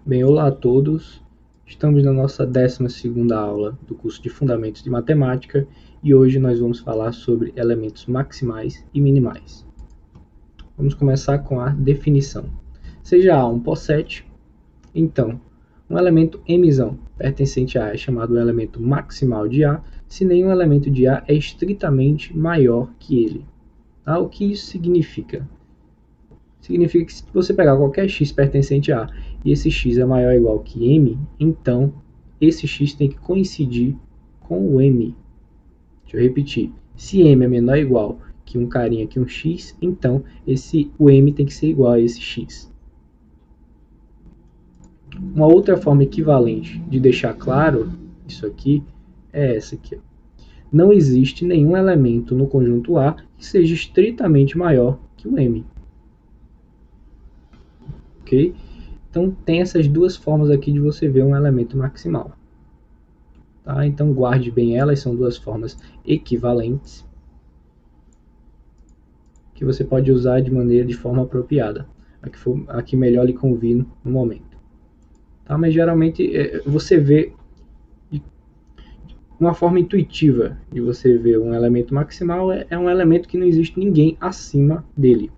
Bem, olá a todos. Estamos na nossa 12ª aula do curso de Fundamentos de Matemática e hoje nós vamos falar sobre elementos maximais e minimais. Vamos começar com a definição. Seja A um possete, então, um elemento mzão pertencente a A é chamado elemento maximal de A se nenhum elemento de A é estritamente maior que ele. Tá? O que isso significa? Significa que se você pegar qualquer x pertencente a e esse x é maior ou igual que m, então esse x tem que coincidir com o m. Deixa eu repetir. Se m é menor ou igual que um carinha que um x, então o m tem que ser igual a esse x. Uma outra forma equivalente de deixar claro isso aqui é essa aqui. Não existe nenhum elemento no conjunto A que seja estritamente maior que o m. Ok? Então, tem essas duas formas aqui de você ver um elemento maximal. Tá? Então, guarde bem elas, são duas formas equivalentes que você pode usar de forma apropriada, a que melhor lhe convir no momento. Tá? Mas, geralmente, você vê uma forma intuitiva de você ver um elemento maximal é um elemento que não existe ninguém acima dele.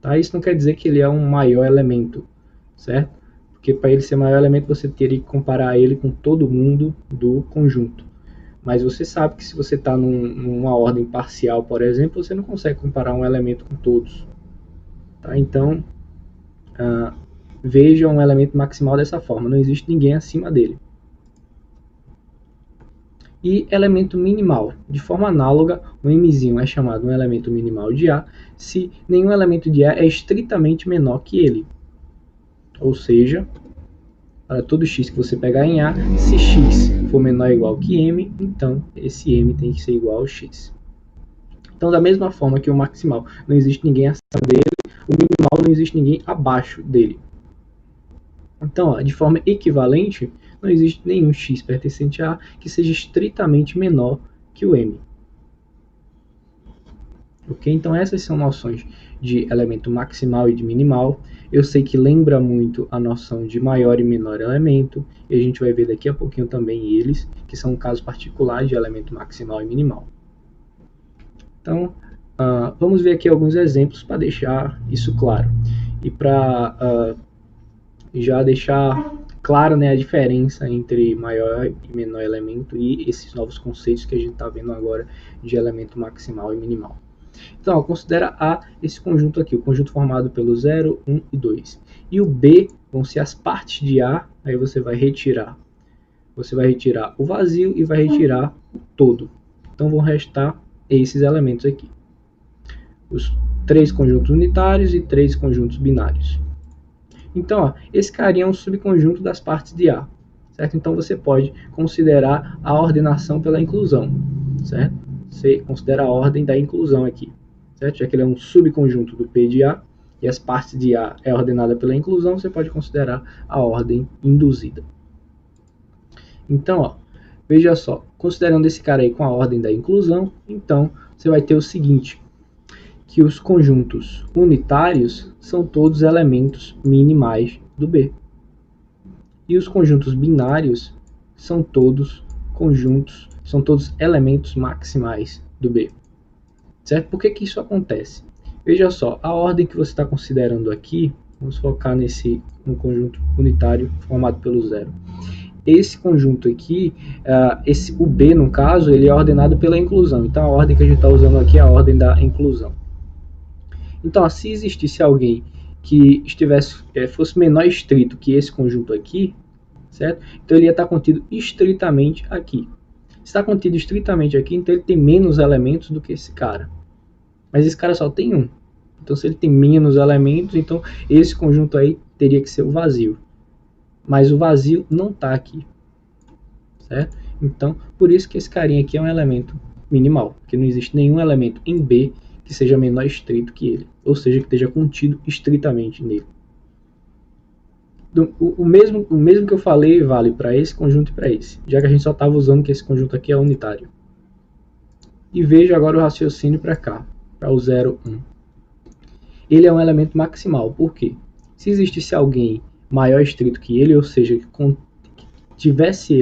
Tá? Isso não quer dizer que ele é um maior elemento, certo? Porque para ele ser maior elemento você teria que comparar ele com todo mundo do conjunto. Mas você sabe que se você está numa ordem parcial, por exemplo, você não consegue comparar um elemento com todos. Tá? Então, veja um elemento maximal dessa forma, não existe ninguém acima dele. E elemento minimal. De forma análoga, o mzinho é chamado um elemento minimal de A se nenhum elemento de A é estritamente menor que ele. Ou seja, para todo x que você pegar em A, se x for menor ou igual que m, então esse m tem que ser igual ao x. Então, da mesma forma que o maximal não existe ninguém acima dele, o minimal não existe ninguém abaixo dele. Então, de forma equivalente, não existe nenhum x pertencente a A que seja estritamente menor que o m. Ok? Então, essas são noções de elemento maximal e de minimal. Eu sei que lembra muito a noção de maior e menor elemento, e a gente vai ver daqui a pouquinho também eles, que são um caso particular de elemento maximal e minimal. Então, vamos ver aqui alguns exemplos para deixar isso claro. E para já deixar claro, né, a diferença entre maior e menor elemento e esses novos conceitos que a gente está vendo agora de elemento maximal e minimal. Então, considera A esse conjunto aqui, o conjunto formado pelo 0, 1 e 2. E o B vão ser as partes de A, aí você vai retirar. Você vai retirar o vazio e vai retirar o todo. Então, vão restar esses elementos aqui. Os 3 conjuntos unitários e 3 conjuntos binários. Então, esse carinha é um subconjunto das partes de A. Certo? Então, você pode considerar a ordenação pela inclusão. Certo? Você considera a ordem da inclusão aqui, certo? Já que ele é um subconjunto do P de A e as partes de A é ordenada pela inclusão, você pode considerar a ordem induzida. Então, veja só, considerando esse cara aí com a ordem da inclusão, então você vai ter o seguinte, que os conjuntos unitários são todos elementos minimais do B. E os conjuntos binários são todos elementos maximais do B. Certo? Por que isso acontece? Veja só, a ordem que você está considerando aqui, vamos focar no conjunto unitário formado pelo 0. Esse conjunto aqui, o B no caso, ele é ordenado pela inclusão. Então a ordem que a gente está usando aqui é a ordem da inclusão. Então, se existisse alguém que fosse menor estrito que esse conjunto aqui, certo? Então ele ia estar contido estritamente aqui. Se está contido estritamente aqui, então ele tem menos elementos do que esse cara. Mas esse cara só tem um. Então, se ele tem menos elementos, então esse conjunto aí teria que ser o vazio. Mas o vazio não está aqui. Certo? Então, por isso que esse carinha aqui é um elemento minimal. Porque não existe nenhum elemento em B que seja menor estrito que ele. Ou seja, que esteja contido estritamente nele. O mesmo que eu falei vale para esse conjunto e para esse. Já que a gente só estava usando que esse conjunto aqui é unitário. E veja agora o raciocínio para cá. Para o 0, 1. Ele é um elemento maximal. Por quê? Se existisse alguém maior estrito que ele, ou seja, que contesse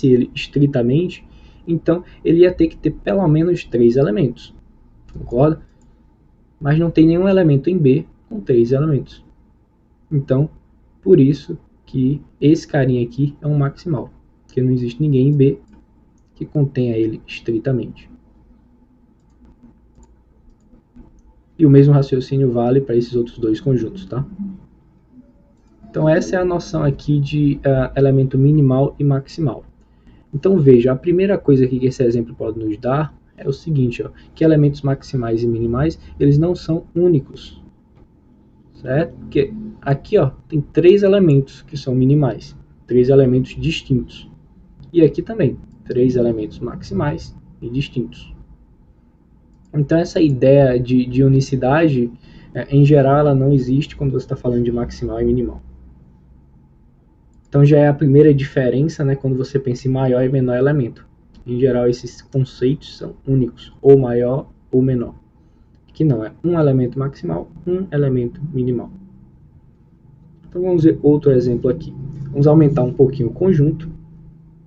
ele estritamente, então ele ia ter que ter pelo menos 3 elementos, concorda? Mas não tem nenhum elemento em B com 3 elementos. Então, por isso que esse carinha aqui é um maximal, porque não existe ninguém em B que contenha ele estritamente. E o mesmo raciocínio vale para esses outros dois conjuntos, tá? Então essa é a noção aqui de elemento minimal e maximal. Então veja, a primeira coisa aqui que esse exemplo pode nos dar é o seguinte, ó, que elementos maximais e minimais, eles não são únicos, certo? Porque aqui, ó, tem 3 elementos que são minimais, 3 elementos distintos. E aqui também, 3 elementos maximais e distintos. Então essa ideia de unicidade, em geral, ela não existe quando você está falando de maximal e minimal. Então já é a primeira diferença, né, quando você pensa em maior e menor elemento. Em geral, esses conceitos são únicos, ou maior ou menor. Aqui não, é um elemento maximal, um elemento minimal. Então vamos ver outro exemplo aqui. Vamos aumentar um pouquinho o conjunto,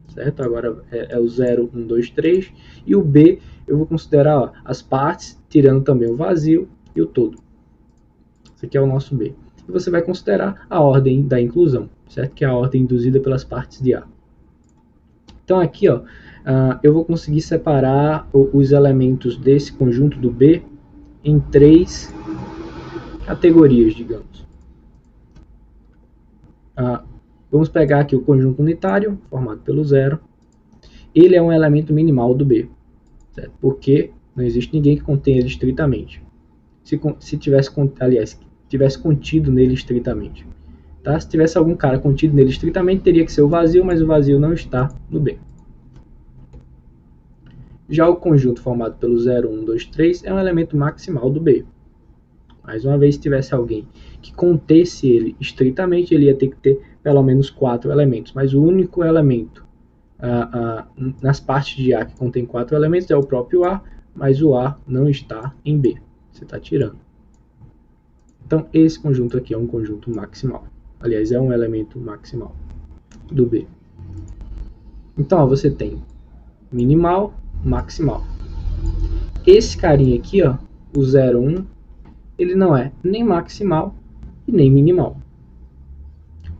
certo? Agora é o 0, 1, 2, 3. E o B eu vou considerar, ó, as partes, tirando também o vazio e o todo. Esse aqui é o nosso B. E você vai considerar a ordem da inclusão, certo? Que é a ordem induzida pelas partes de A. Então aqui, ó, eu vou conseguir separar os elementos desse conjunto do B em 3 categorias, digamos. Vamos pegar aqui o conjunto unitário, formado pelo 0. Ele é um elemento minimal do B, certo? Porque não existe ninguém que contenha ele estritamente. Se tivesse, aliás, tivesse contido nele estritamente. Tá? Se tivesse algum cara contido nele estritamente, teria que ser o vazio, mas o vazio não está no B. Já o conjunto formado pelo 0, 1, 2, 3 é um elemento maximal do B. Mais uma vez, se tivesse alguém que contesse ele estritamente, ele ia ter que ter pelo menos 4 elementos. Mas o único elemento nas partes de A que contém 4 elementos é o próprio A, mas o A não está em B. Você está tirando. Então, esse conjunto aqui é um conjunto maximal. Aliás, é um elemento maximal do B. Então, ó, você tem minimal, maximal. Esse carinha aqui, ó, o 0, 1, ele não é nem maximal e nem minimal.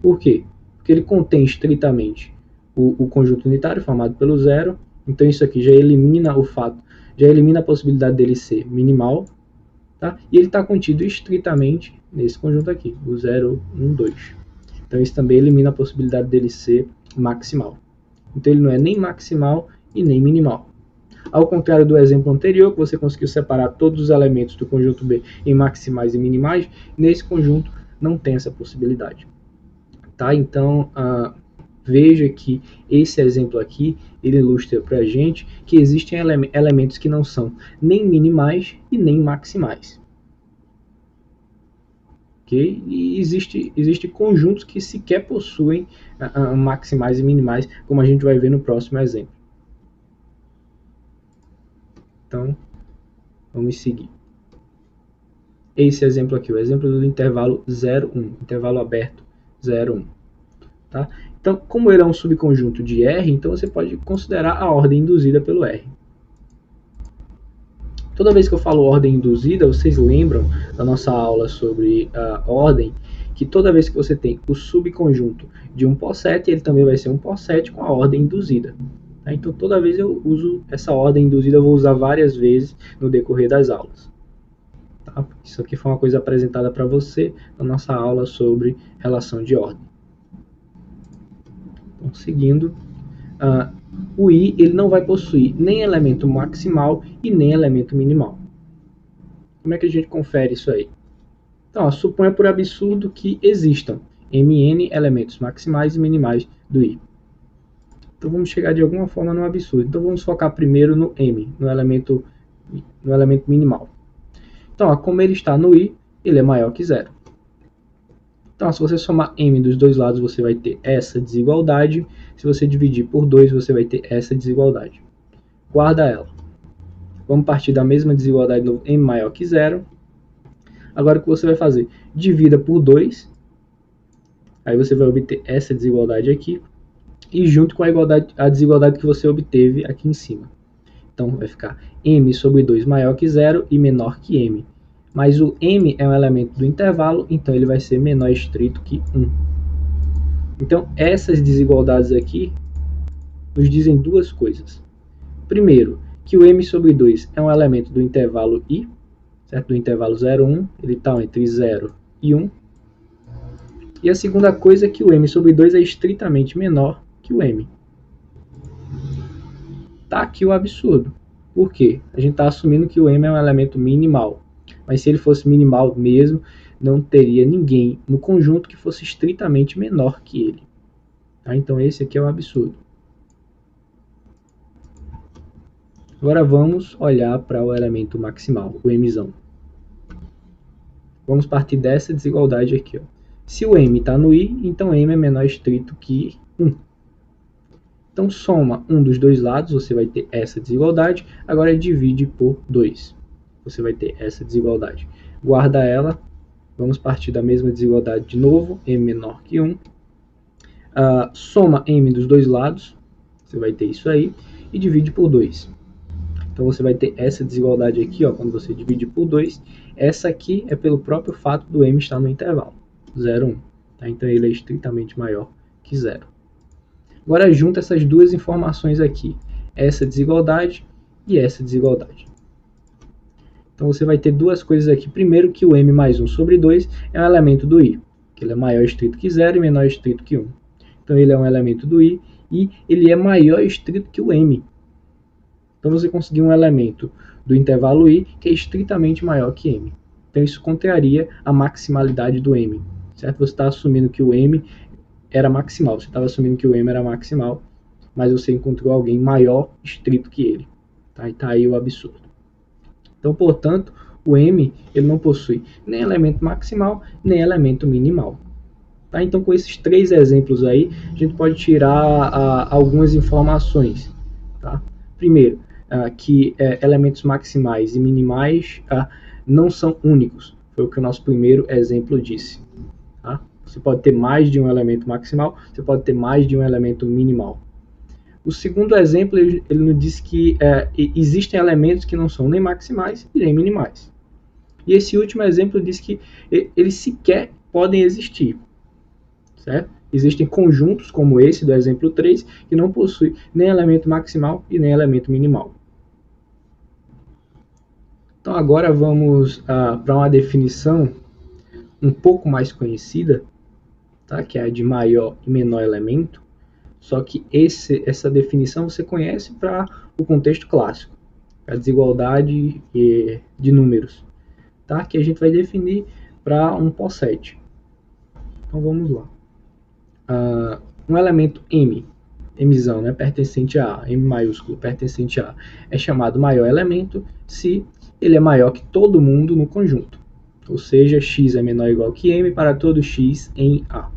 Por quê? Porque ele contém estritamente o conjunto unitário formado pelo 0. Então, isso aqui já elimina a possibilidade dele ser minimal. Tá? E ele está contido estritamente nesse conjunto aqui, o 0, 1, 2. Então isso também elimina a possibilidade dele ser maximal. Então ele não é nem maximal e nem minimal. Ao contrário do exemplo anterior, que você conseguiu separar todos os elementos do conjunto B em maximais e minimais, nesse conjunto não tem essa possibilidade. Tá? Então, veja que esse exemplo aqui, ele ilustra para a gente que existem elementos que não são nem minimais e nem maximais. Okay? E existe conjuntos que sequer possuem maximais e minimais, como a gente vai ver no próximo exemplo. Então, vamos seguir. Esse exemplo aqui, o exemplo do intervalo 0, 1, intervalo aberto 0, 1. Tá? Então, como ele é um subconjunto de R, então você pode considerar a ordem induzida pelo R. Toda vez que eu falo ordem induzida, vocês lembram da nossa aula sobre a ordem, que toda vez que você tem o subconjunto de um poset, ele também vai ser um poset com a ordem induzida. Tá? Então, toda vez eu uso essa ordem induzida, eu vou usar várias vezes no decorrer das aulas. Tá? Isso aqui foi uma coisa apresentada para você na nossa aula sobre relação de ordem. Então, seguindo, o I ele não vai possuir nem elemento maximal e nem elemento minimal. Como é que a gente confere isso aí? Então, suponha por absurdo que existam mn elementos maximais e minimais do I. Então, vamos chegar de alguma forma no absurdo. Então, vamos focar primeiro no M, no elemento minimal. Então, como ele está no I, ele é maior que 0. Então, se você somar M dos dois lados, você vai ter essa desigualdade. Se você dividir por 2, você vai ter essa desigualdade. Guarda ela. Vamos partir da mesma desigualdade no M maior que 0. Agora o que você vai fazer? Divida por 2 Aí você vai obter essa desigualdade aqui, e junto com a desigualdade que você obteve aqui em cima. Então vai ficar m sobre 2 maior que 0 e menor que m. Mas o m é um elemento do intervalo, então ele vai ser menor estrito que 1. Então essas desigualdades aqui nos dizem duas coisas. Primeiro, que o m sobre 2 é um elemento do intervalo i, certo? Do intervalo 0, 1, ele está entre 0 e 1. E a segunda coisa é que o m sobre 2 é estritamente menor que o m. Tá aqui o absurdo. Por quê? A gente está assumindo que o m é um elemento minimal. Mas se ele fosse minimal mesmo, não teria ninguém no conjunto que fosse estritamente menor que ele. Tá? Então esse aqui é o absurdo. Agora vamos olhar para o elemento maximal, o mzão. Vamos partir dessa desigualdade aqui. Ó. Se o m está no i, então m é menor estrito que 1. Então soma um dos dois lados, você vai ter essa desigualdade. Agora divide por 2. Você vai ter essa desigualdade. Guarda ela. Vamos partir da mesma desigualdade de novo, m menor que 1. Soma m dos dois lados, você vai ter isso aí, e divide por 2. Então você vai ter essa desigualdade aqui, ó, quando você divide por 2. Essa aqui é pelo próprio fato do m estar no intervalo, 0, 1. Tá? Então ele é estritamente maior que 0. Agora junta essas duas informações aqui, essa desigualdade e essa desigualdade. Então você vai ter duas coisas aqui. Primeiro que o m mais 1 sobre 2 é um elemento do i, que ele é maior estrito que 0 e menor estrito que 1. Então ele é um elemento do i e ele é maior estrito que o m. Então você conseguiu um elemento do intervalo i que é estritamente maior que m. Então isso contraria a maximalidade do m. Certo? Você está assumindo que o m era maximal. Você estava assumindo que o m era maximal, mas você encontrou alguém maior estrito que ele. Tá? E está aí o absurdo. Então, portanto, o m ele não possui nem elemento maximal, nem elemento minimal. Tá? Então, com esses três exemplos aí, a gente pode tirar algumas informações. Tá? Primeiro, que elementos maximais e minimais não são únicos. Foi o que o nosso primeiro exemplo disse. Tá? Você pode ter mais de um elemento maximal, você pode ter mais de um elemento minimal. O segundo exemplo, ele nos diz que existem elementos que não são nem maximais e nem minimais. E esse último exemplo diz que eles sequer podem existir. Certo? Existem conjuntos como esse do exemplo 3 que não possuem nem elemento maximal e nem elemento minimal. Então agora vamos para uma definição um pouco mais conhecida, tá? Que é a de maior e menor elemento. Só que essa definição você conhece para o contexto clássico, a desigualdade de números, tá? Que a gente vai definir para um POSSET. Então vamos lá. Um elemento m, mzão, né, pertencente a A, m maiúsculo, pertencente a A, é chamado maior elemento se ele é maior que todo mundo no conjunto. Ou seja, x é menor ou igual que m para todo x em A.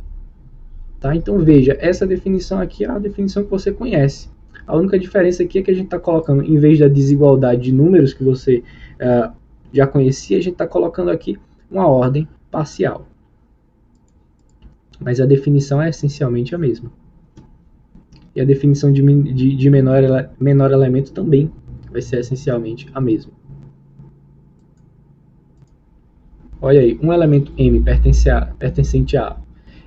Tá? Então veja, essa definição aqui é a definição que você conhece. A única diferença aqui é que a gente está colocando, em vez da desigualdade de números que você já conhecia, a gente está colocando aqui uma ordem parcial. Mas a definição é essencialmente a mesma. E a definição de menor elemento também vai ser essencialmente a mesma. Olha aí, um elemento m pertencente a A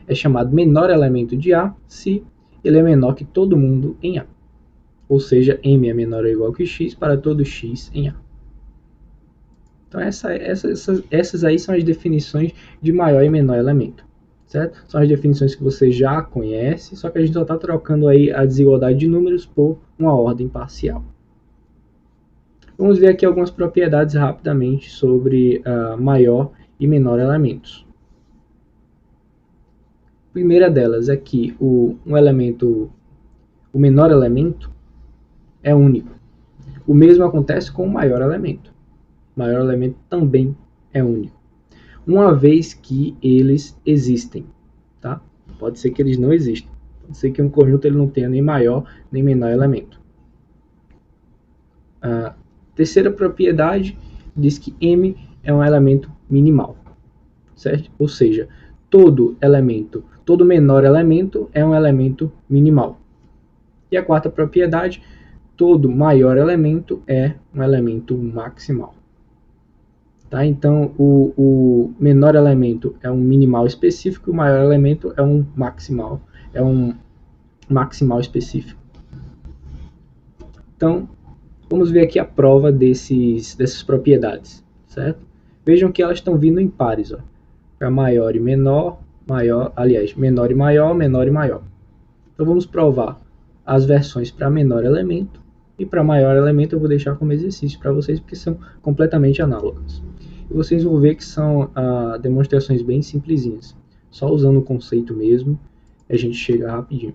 é chamado menor elemento de A se ele é menor que todo mundo em A. Ou seja, m é menor ou igual que x para todo x em A. Então essas aí são as definições de maior e menor elemento. Certo? São as definições que você já conhece, só que a gente só está trocando aí a desigualdade de números por uma ordem parcial. Vamos ver aqui algumas propriedades rapidamente sobre maior e menor elementos. A primeira delas é que o menor elemento é único. O mesmo acontece com o maior elemento. O maior elemento também é único, uma vez que eles existem. Tá? Pode ser que eles não existam. Pode ser que um conjunto ele não tenha nem maior nem menor elemento. A terceira propriedade diz que m é um elemento minimal. Certo? Ou seja, todo menor elemento é um elemento minimal. E a quarta propriedade, todo maior elemento é um elemento maximal. Tá? Então, o menor elemento é um minimal específico, o maior elemento é um maximal específico. Então, vamos ver aqui a prova dessas propriedades, certo? Vejam que elas estão vindo em pares, para maior e menor, menor e maior, menor e maior. Então, vamos provar as versões para menor elemento, e para maior elemento eu vou deixar como exercício para vocês, porque são completamente análogas. E vocês vão ver que são demonstrações bem simplesinhas. Só usando o conceito mesmo, a gente chega rapidinho.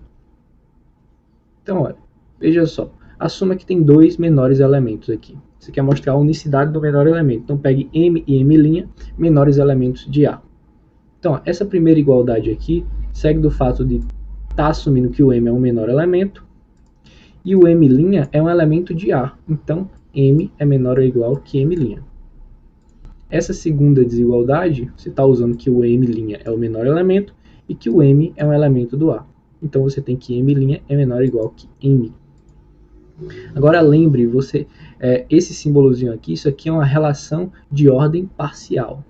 Então, olha, veja só. Assuma que tem dois menores elementos aqui. Você quer mostrar a unicidade do menor elemento. Então, pegue M e M', menores elementos de A. Então, essa primeira igualdade aqui segue do fato de estar assumindo que o M é um menor elemento e o M' é um elemento de A. Então, M é menor ou igual que M'. Essa segunda desigualdade, você está usando que o M' é o menor elemento e que o M é um elemento do A. Então, você tem que M' é menor ou igual que M. Agora, lembre, esse símbolozinho aqui, isso aqui é uma relação de ordem parcial.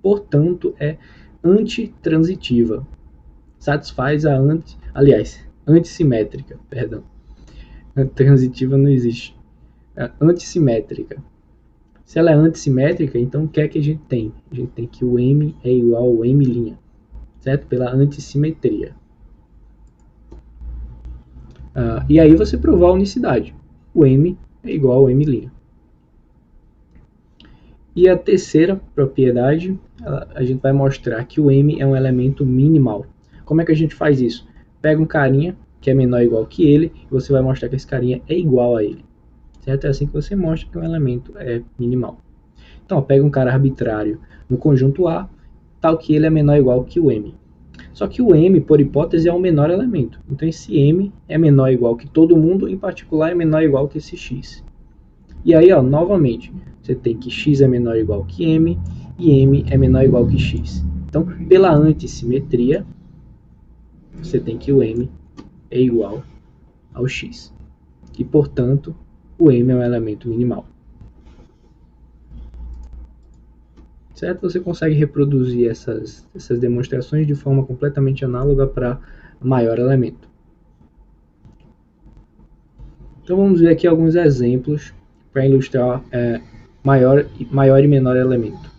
Portanto, é antitransitiva. Satisfaz a antissimétrica, perdão. Transitiva não existe. É antissimétrica. Se ela é antissimétrica, então o que é que a gente tem? A gente tem que o M é igual ao M', certo? Pela antissimetria. E aí você provou a unicidade. O M é igual ao M'. E a terceira propriedade, a gente vai mostrar que o M é um elemento minimal. Como é que a gente faz isso? Pega um carinha que é menor ou igual que ele, e você vai mostrar que esse carinha é igual a ele. Certo? É assim que você mostra que um elemento é minimal. Então, pega um cara arbitrário no conjunto A, tal que ele é menor ou igual que o M. Só que o M, por hipótese, é o menor elemento. Então, esse M é menor ou igual que todo mundo, em particular é menor ou igual que esse X. E aí, novamente, você tem que X é menor ou igual que M, e M é menor ou igual que X. Então, pela antissimetria, você tem que o M é igual ao X. E, portanto, o M é um elemento minimal. Certo? Você consegue reproduzir essas demonstrações de forma completamente análoga para maior elemento. Então vamos ver aqui alguns exemplos para ilustrar maior e menor elemento.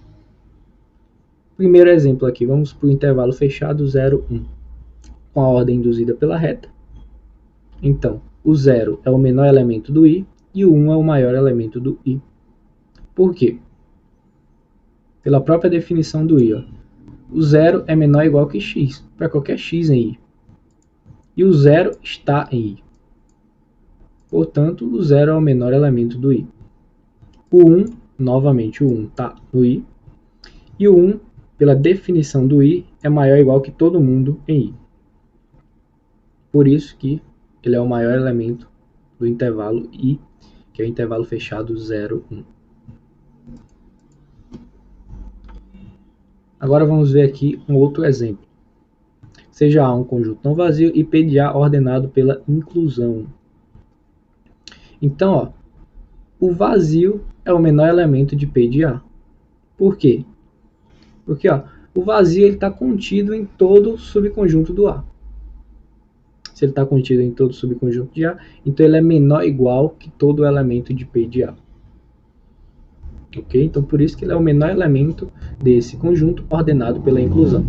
Primeiro exemplo aqui, vamos para o intervalo fechado 0, 1, com a ordem induzida pela reta. Então, o 0 é o menor elemento do I e o 1 é o maior elemento do I. Por quê? Pela própria definição do I. O 0 é menor ou igual que x, para qualquer x em I. E o 0 está em I. Portanto, o 0 é o menor elemento do I. O 1, novamente o 1 está no I. E o 1, pela definição do I, é maior ou igual que todo mundo em I. Por isso que ele é o maior elemento do intervalo I, que é o intervalo fechado 0, 1. Agora vamos ver aqui um outro exemplo. Seja A um conjunto não vazio e P de A ordenado pela inclusão. Então, o vazio é o menor elemento de P de A. Por quê? Porque o vazio está contido em todo o subconjunto do A. Se ele está contido em todo o subconjunto de A, então ele é menor ou igual que todo o elemento de P de A. Ok? Então, por isso que ele é o menor elemento desse conjunto ordenado pela inclusão.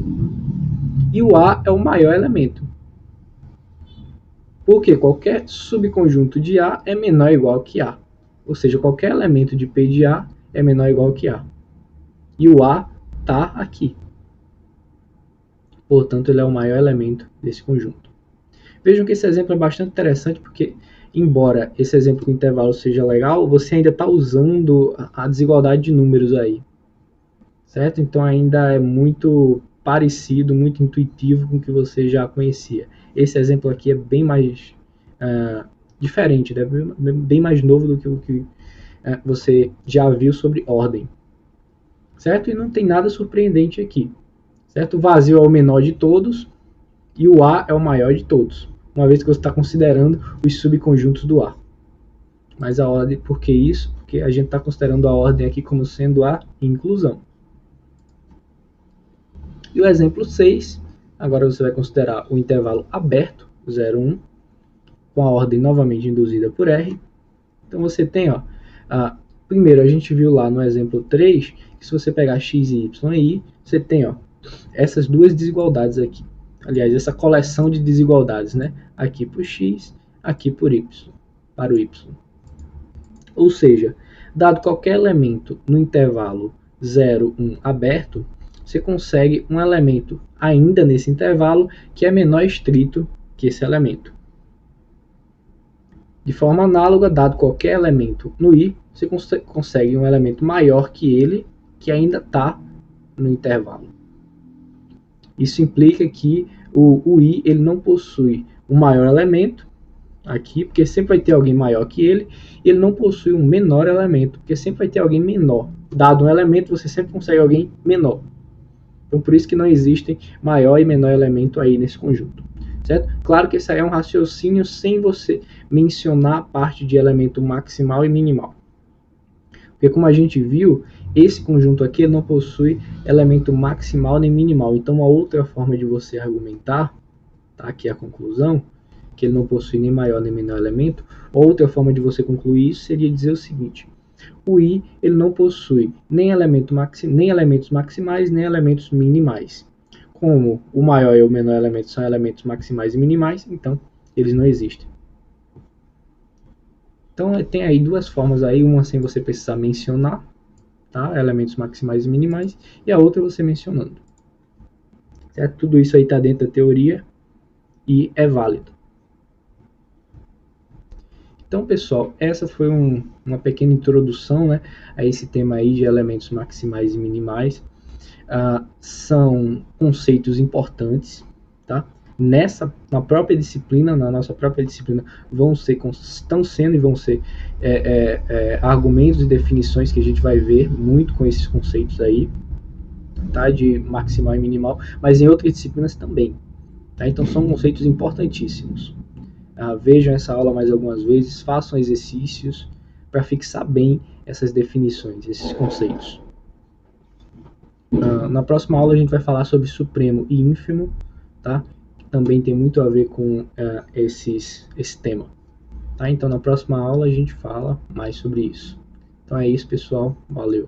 E o A é o maior elemento. Porque qualquer subconjunto de A é menor ou igual que A. Ou seja, qualquer elemento de P de A é menor ou igual que A. E o A está aqui. Portanto, ele é o maior elemento desse conjunto. Vejam que esse exemplo é bastante interessante porque, embora esse exemplo com intervalo seja legal, você ainda está usando a desigualdade de números aí. Certo? Então ainda é muito parecido, muito intuitivo com o que você já conhecia. Esse exemplo aqui é bem mais diferente, né? Bem mais novo do que o que você já viu sobre ordem. Certo? E não tem nada surpreendente aqui. certo? O vazio é o menor de todos e o A é o maior de todos, uma vez que você está considerando os subconjuntos do A. Mas a ordem, por que isso? Porque a gente está considerando a ordem aqui como sendo a inclusão. E o exemplo 6, agora você vai considerar o intervalo aberto, 0, 1, com a ordem novamente induzida por R. Então você tem, ó, primeiro a gente viu lá no exemplo 3, que se você pegar x e y e i, você tem, ó, essas duas desigualdades aqui. Aliás, essa coleção de desigualdades, né? Aqui por x, aqui por y, para o y. Ou seja, dado qualquer elemento no intervalo 0, 1 aberto, você consegue um elemento ainda nesse intervalo que é menor estrito que esse elemento. De forma análoga, dado qualquer elemento no I, você consegue um elemento maior que ele, que ainda está no intervalo. Isso implica que o I ele não possui um maior elemento, aqui, porque sempre vai ter alguém maior que ele, e ele não possui um menor elemento, porque sempre vai ter alguém menor. Dado um elemento, você sempre consegue alguém menor. Então, por isso que não existem maior e menor elemento aí nesse conjunto. Certo? Claro que esse aí é um raciocínio sem você mencionar a parte de elemento maximal e minimal. Porque como a gente viu, esse conjunto aqui ele não possui elemento maximal nem minimal. Então, uma outra forma de você argumentar, tá? Aqui é a conclusão, que ele não possui nem maior nem menor elemento. Outra forma de você concluir isso seria dizer o seguinte: o I ele não possui nem elementos maximais nem elementos minimais. Como o maior e o menor elemento são elementos maximais e minimais, então eles não existem. Então tem aí duas formas aí, uma sem você precisar mencionar, tá? Elementos maximais e minimais, e a outra você mencionando. Certo? Tudo isso aí está dentro da teoria e é válido. Então, pessoal, essa foi uma pequena introdução, né, a esse tema aí de elementos maximais e minimais. São conceitos importantes, tá? Na própria disciplina, na nossa própria disciplina, estão sendo e vão ser argumentos e definições que a gente vai ver muito com esses conceitos aí, tá? De maximal e minimal, mas em outras disciplinas também, tá? Então são conceitos importantíssimos. Vejam essa aula mais algumas vezes, façam exercícios para fixar bem essas definições, esses conceitos. Na próxima aula a gente vai falar sobre supremo e ínfimo, tá? Que também tem muito a ver com esse tema. Tá? Então na próxima aula a gente fala mais sobre isso. Então é isso, pessoal. Valeu!